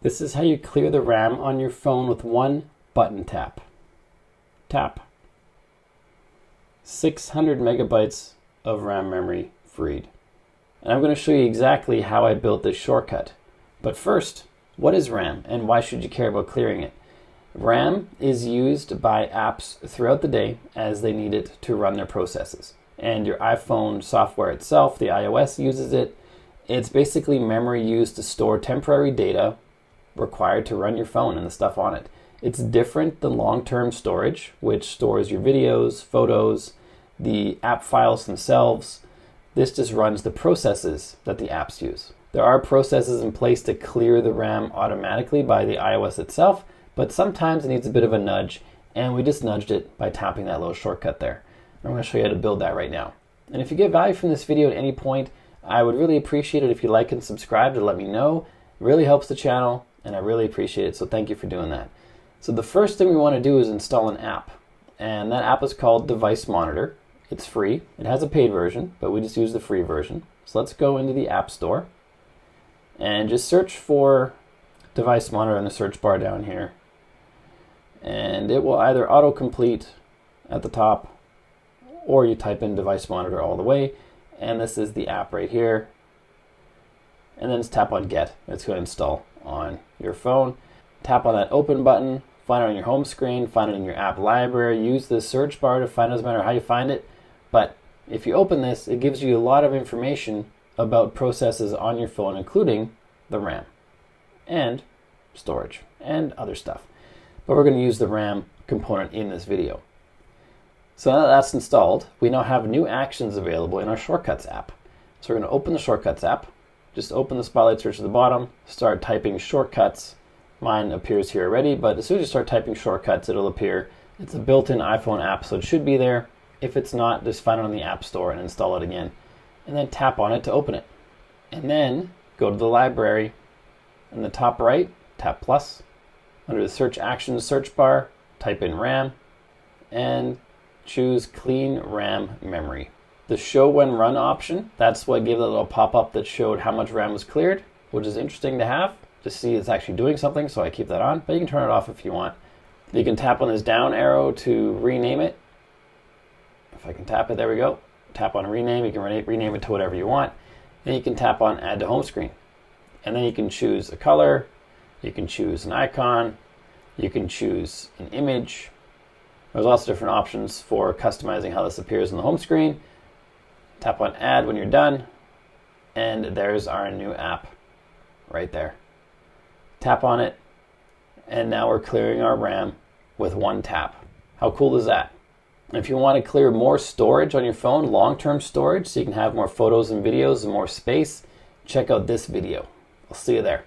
This is how you clear the RAM on your phone with one button tap. Tap. 600 megabytes of RAM memory freed. And I'm going to show you exactly how I built this shortcut. But first, what is RAM and why should you care about clearing it? RAM is used by apps throughout the day as they need it to run their processes. And your iPhone software itself, the iOS, uses it. It's basically memory used to store temporary data required to run your phone and the stuff on it. It's different than long-term storage, which stores your videos, photos, the app files themselves. This just runs the processes that the apps use. There are processes in place to clear the RAM automatically by the iOS itself, but sometimes it needs a bit of a nudge, and we just nudged it by tapping that little shortcut there. I'm going to show you how to build that right now. And if you get value from this video at any point, I would really appreciate it if you like and subscribe to let me know. It really helps the channel, and I really appreciate it, so thank you for doing that. So the first thing we want to do is install an app, and that app is called Device Monitor. It's free. It has a paid version, but we just use the free version. So let's go into the App Store and just search for Device Monitor in the search bar down here. And it will either autocomplete at the top, or you type in Device Monitor all the way, and this is the app right here. And then just tap on Get. It's going to install on your phone. Tap on that Open button, find it on your home screen, find it in your app library, use the search bar to find it, doesn't matter how you find it. But if you open this, it gives you a lot of information about processes on your phone, including the RAM and storage and other stuff. But we're going to use the RAM component in this video. So now that that's installed, we now have new actions available in our Shortcuts app. So we're going to open the Shortcuts app. Just open the Spotlight search at the bottom, start typing shortcuts. Mine appears here already, but as soon as you start typing shortcuts, it'll appear. It's a built-in iPhone app, so it should be there. If it's not, just find it on the App Store and install it again. And then tap on it to open it. And then go to the library. In the top right, tap plus. Under the Search Actions search bar, type in RAM and choose Clean RAM Memory. The Show When Run option, that's what gave that little pop-up that showed how much RAM was cleared, which is interesting to have, to see it's actually doing something, so I keep that on, but you can turn it off if you want. You can tap on this down arrow to rename it. If I can tap it, there we go. Tap on Rename, you can rename it to whatever you want. Then you can tap on Add to Home Screen. And then you can choose a color, you can choose an icon, you can choose an image. There's lots of different options for customizing how this appears on the home screen. Tap on Add when you're done, and there's our new app right there. Tap on it, and now we're clearing our RAM with one tap. How cool is that? If you want to clear more storage on your phone, long-term storage, so you can have more photos and videos and more space, check out this video. I'll see you there.